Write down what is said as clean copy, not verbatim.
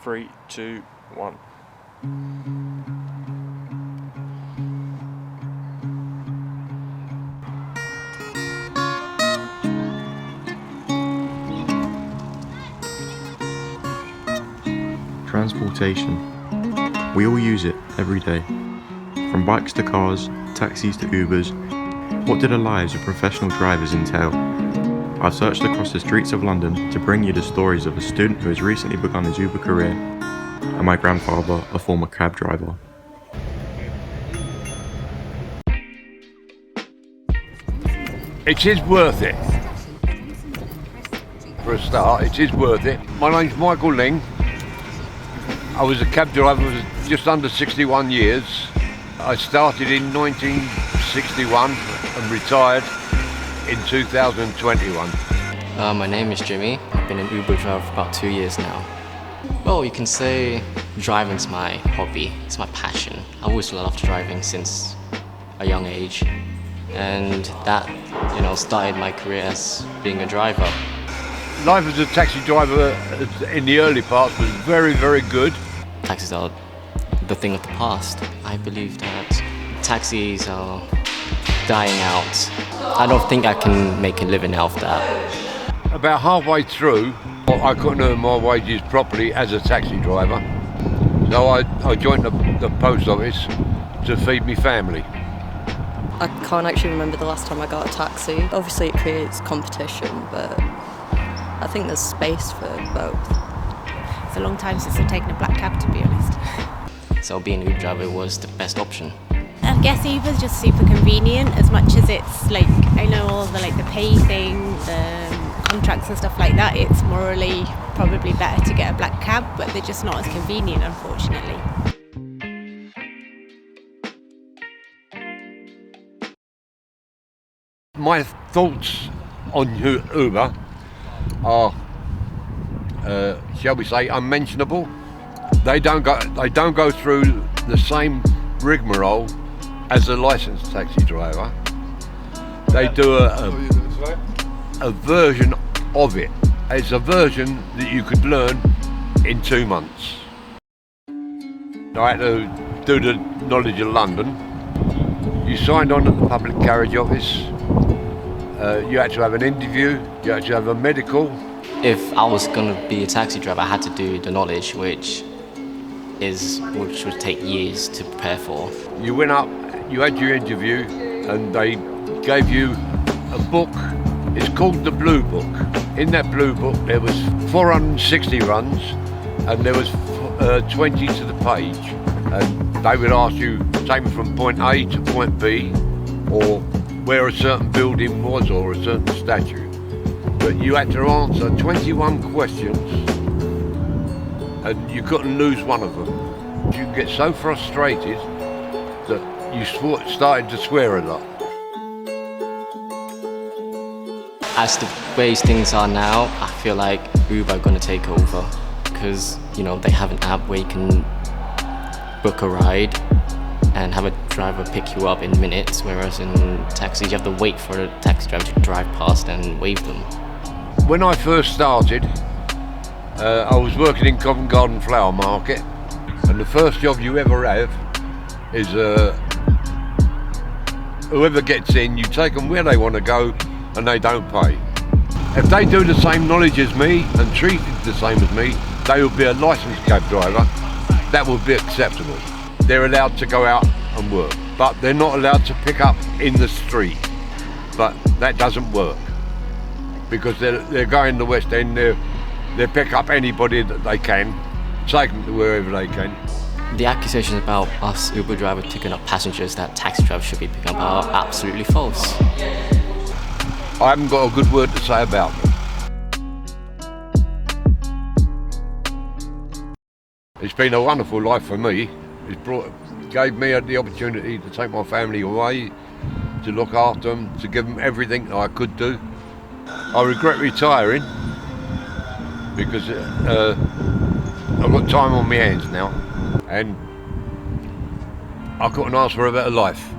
3, 2, 1. Transportation. We all use it every day. From bikes to cars, taxis to Ubers, what do the lives of professional drivers entail? I've searched across the streets of London to bring you the stories of a student who has recently begun his Uber career, and my grandfather, a former cab driver. It is worth it. For a start, it is worth it. My name's Michael Ling. I was a cab driver for just under 61 years. I started in 1961 and retired in 2021. My name is Jimmy. I've been an Uber driver for about 2 years now. Well, you can say driving's my hobby, it's my passion. I always loved driving since a young age, and that, started my career as being a driver. Life as a taxi driver in the early parts was very, very good. Taxis are the thing of the past. I believe that taxis are dying out. I don't think I can make a living out of that. About halfway through, I couldn't earn my wages properly as a taxi driver, so I joined the post office to feed me family. I can't actually remember the last time I got a taxi. Obviously it creates competition, but I think there's space for both. It's a long time since I've taken a black cab, to be honest. So being an Uber driver was the best option. I guess Uber's just super convenient, as much as it's I know all the the pay thing, the contracts and stuff like that. It's morally probably better to get a black cab, but they're just not as convenient, unfortunately. My thoughts on Uber are, shall we say, unmentionable. They don't go through the same rigmarole as a licensed taxi driver. They do a version of it. It's a version that you could learn in 2 months. I had to do the Knowledge of London. You signed on at the public carriage office. You had to have an interview. You had to have a medical. If I was going to be a taxi driver, I had to do the knowledge, which would take years to prepare for. You went up, you had your interview, and they gave you a book. It's called the Blue Book. In that Blue Book, there was 460 runs, and there was 20 to the page. And they would ask you, take me from point A to point B, or where a certain building was, or a certain statue. But you had to answer 21 questions, and you couldn't lose one of them. You get so frustrated that you started to swear a lot. As the ways things are now, I feel like Uber are going to take over, because they have an app where you can book a ride and have a driver pick you up in minutes, whereas in taxis you have to wait for a taxi driver to drive past and wave them. When I first started, I was working in Covent Garden Flower Market, and the first job you ever have is whoever gets in, you take them where they want to go and they don't pay. If they do the same knowledge as me and treat it the same as me, they will be a licensed cab driver. That would be acceptable. They're allowed to go out and work, but they're not allowed to pick up in the street. But that doesn't work, because they're going to West End, they pick up anybody that they can, take them to wherever they can. The accusations about us Uber drivers picking up passengers that taxi drivers should be picking up are absolutely false. I haven't got a good word to say about them. It's been a wonderful life for me. Gave me the opportunity to take my family away, to look after them, to give them everything I could do. I regret retiring because I've got time on my hands now, and I couldn't ask for a better life.